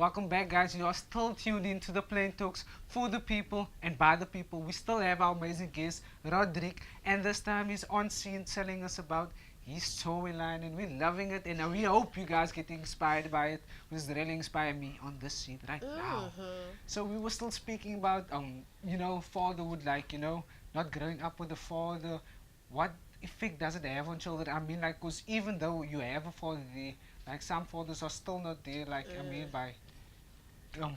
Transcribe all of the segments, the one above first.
Welcome back, guys. You are still tuned in to the Plain Talks for the people and by the people. We still have our amazing guest, Roderick, and this time he's on scene telling us about his storyline, and we're loving it. And we hope you guys get inspired by it. It's really inspired me on this scene right now. So we were still speaking about, fatherhood, not growing up with a father. What effect does it have on children? I mean, like, cause even though you have a father there, like some fathers are still not there. Like I mean, by um,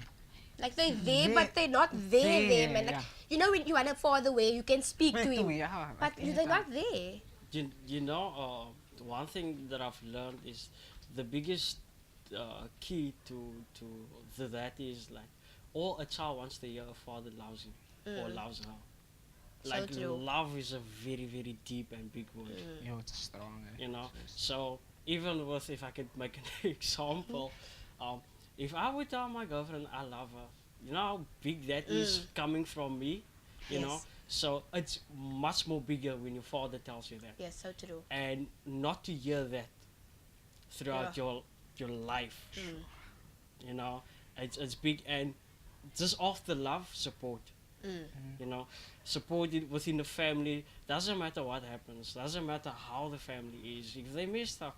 Like they're there, but they're not there, man. Like yeah. you know when you want a father where you can speak to him, yeah, but like they're not there. One thing that I've learned is the biggest key to that is like all a child wants to hear a father loves him or loves her. So Like true. love is a very very deep and big word, Yo, it's strong. you know. So even with if I could make an example, if I would tell my girlfriend I love her, you know how big that is coming from me, you know. Yes. So it's much more bigger when your father tells you that, Yes, so true. and not to hear that throughout your life, you know, it's big. And just off the love, support, you know, support it within the family. Doesn't matter what happens, doesn't matter how the family is, if they messed up,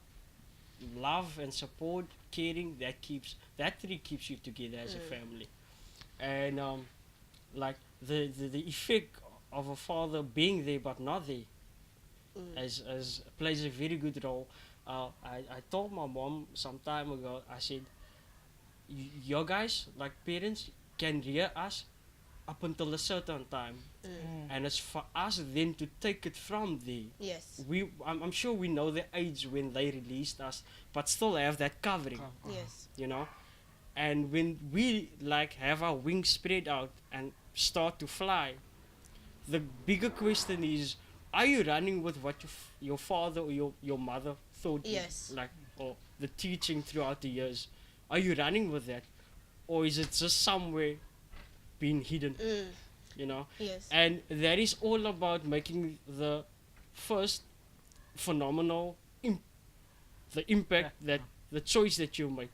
love and support, caring, that really keeps you together as a family. And like the effect of a father being there but not there as plays a very good role. I told my mom some time ago, I said, your guys, like parents, can rear us up until a certain time, and it's for us then to take it from there. Yes. I'm sure we know the age when they released us, but still have that covering, Yes. you know. And when we like have our wings spread out and start to fly, the bigger question is, are you running with what your father or your mother thought you- Yes. like, or the teaching throughout the years? Are you running with that, or is it just somewhere being hidden, you know? Yes. And that is all about making the first phenomenal the impact that the choice that you make.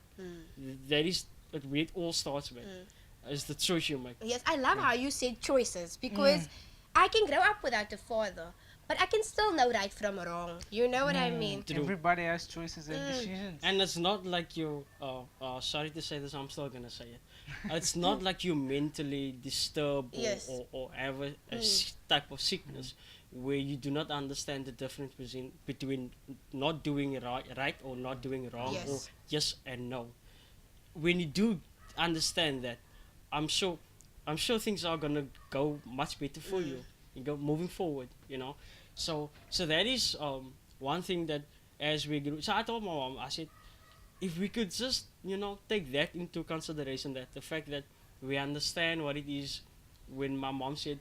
That is where it all starts with, is the choice you make. Yes, I love how you said choices because I can grow up without a father, but I can still know right from wrong. You know what I mean? True. Everybody has choices and decisions. And it's not like you, sorry to say this, I'm still gonna say it. It's not like you mentally disturbed Yes. or have a type of sickness where you do not understand the difference between not doing right or not doing wrong, Yes. or yes and no. When you do understand that, I'm sure things are gonna go much better for you. You go moving forward, you know. So that is one thing that as we grew. So I told my mom, I said, if we could just take that into consideration, that the fact that we understand what it is when my mom said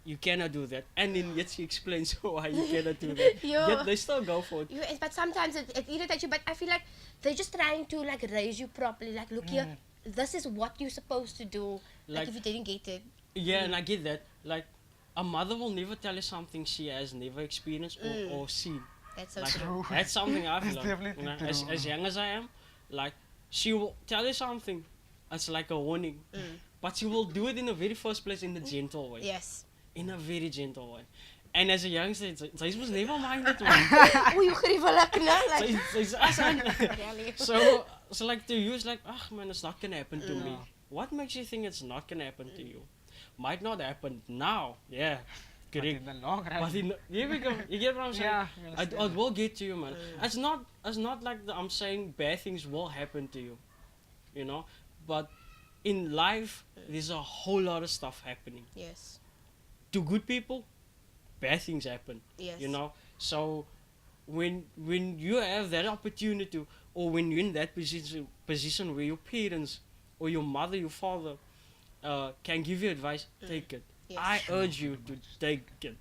you cannot do that, and then yet she explains why you cannot do that, Yeah. yet they still go for it. Yes, but sometimes it irritates you. But I feel like they're just trying to like raise you properly. Like, look here, this is what you're supposed to do. Like, Like- if you didn't get it, Yeah, and I get that. Like, a mother will never tell you something she has never experienced or seen. that's so Like, true. that's something I've That's learned. definitely You know, true. as young as I am, like, she will tell you something. It's like a warning, but she will do it in the very first place in a gentle way. Yes. In a very gentle way. And as a youngster, sy was never minded one. Oh, you like like. Really. So like to you, it's like, ah man, it's not gonna happen to me. What makes you think it's not gonna happen to you? Might not happen now, yeah, But correct. in the long run, But here we go. You get what I'm saying? yeah, I will get to you, man. It's not like I'm saying bad things will happen to you, you know. But in life, there's a whole lot of stuff happening. Yes. To good people, bad things happen. Yes. You know. So when you have that opportunity, or when you're in that position where your parents or your mother, your father, can give you advice, take it. Yes. I urge you to take it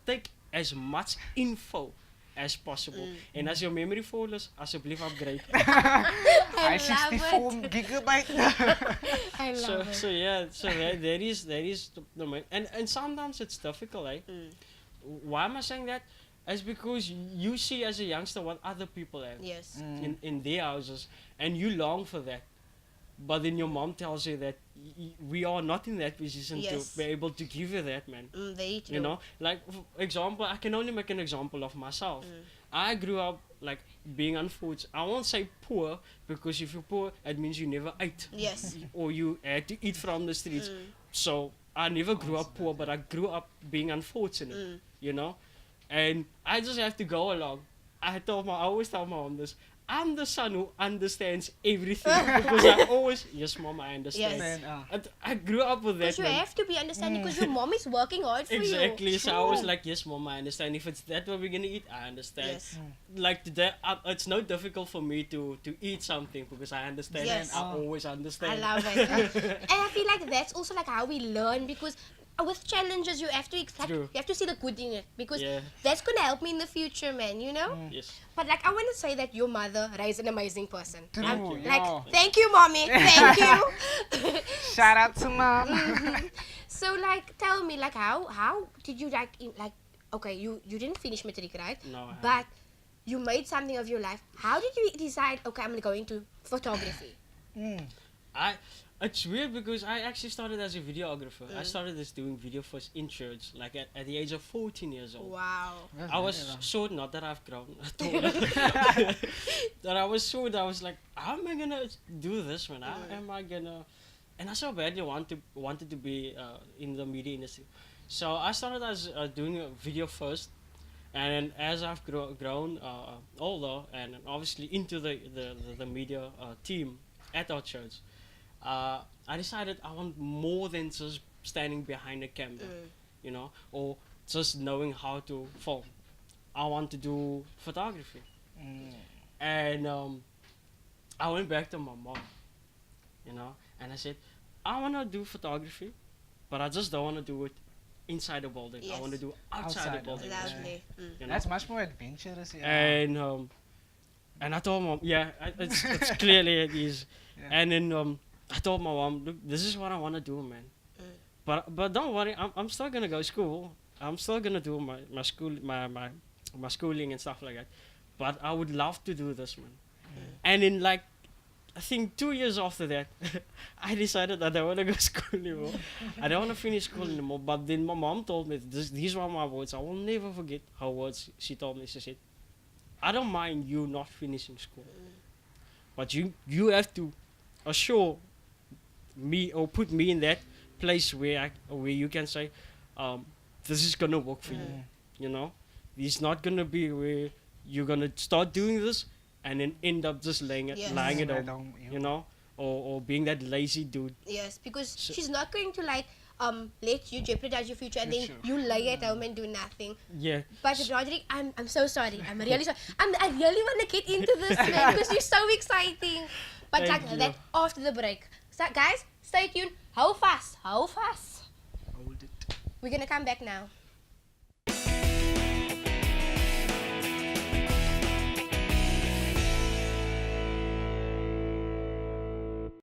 take as much info as possible. And as your memory full is, asseblief upgrade. I I 64 gigabyte. I love it. So yeah, so that is the main, and sometimes it's difficult, eh? Why am I saying that? It's because you see as a youngster what other people have Yes. in their houses, and you long for that. but then your mom tells you that we are not in that position Yes. to be able to give you that, man. Very true. You know, like for example, I can only make an example of myself. I grew up like being unfortunate. I won't say poor, because if you're poor, it means you never ate. Yes. Or you had to eat from the streets. So I never grew up poor, but I grew up being unfortunate. You know, and I just have to go along. I always tell my mom this. I'm the son who understands everything, because I always, yes, mom, I understand. Yes. Man, I grew up with that. Because you man. have to be understanding, because your mom is working hard for you. Exactly. So I was like, yes, mom, I understand. If it's that what we're gonna eat, I understand. Yes. Like today, it's no difficult for me to eat something, because I understand. Yes. And I always I understand. love it. And I feel like that's also like how we learn, because with challenges you have to True. you have to see the good in it, because Yeah. that's gonna help me in the future, man. You know. Yes. But like I want to say that your mother is an amazing person. True, Like yeah. thank you, mommy. Thank you. Shout out to mom. So like tell me like how did you like okay you didn't finish matric, right? No, I haven't. But you made something of your life. How did you decide, okay, I'm going to photography? It's weird, because I actually started as a videographer. I started as doing video first in church, like at the age of 14 years old. Wow. I was short, not that I've grown at all. That I was short. I was like, how am I gonna do this, man? How am I gonna? And I so badly wanted to be in the media industry. So I started as doing a video first, and as I've grown older, and obviously into the media team at our church, I decided I want more than just standing behind a camera, you know, or just knowing how to film. I want to do photography. And I went back to my mom, you know, and I said, I want to do photography, but I just don't want to do it inside the building. I want to Yes. do outside the Outside, building. Lovely. You know? That's much more adventurous. Yeah. And I told mom, yeah, it's clearly it is. Yeah. And then I told my mom, look, this is what I want to do, man. But don't worry, I'm still gonna go to school. I'm still gonna do my school, my schooling and stuff like that. But I would love to do this, man. And in like, I think 2 years after that, I decided that I don't want to go to school anymore. I don't want to finish school anymore. But then my mom told me, these were my words. I will never forget her words. She told me, she said, I don't mind you not finishing school, but you have to assure me or put me in that place where you can say, this is gonna work for you. You know, it's not gonna be where you're gonna start doing this and then end up just lying Yes. at Lying home, at home, you know, or being that lazy dude. Yes, because So- she's not going to like let you jeopardize your future and then Future. you lay at home and do nothing. Yeah. But Roderick, I'm so sorry. I'm really sorry. I really want to get into this, man, because you're so exciting. But Thank like you. that after the break. So guys, stay tuned. How fast? Hold it. We're gonna come back now.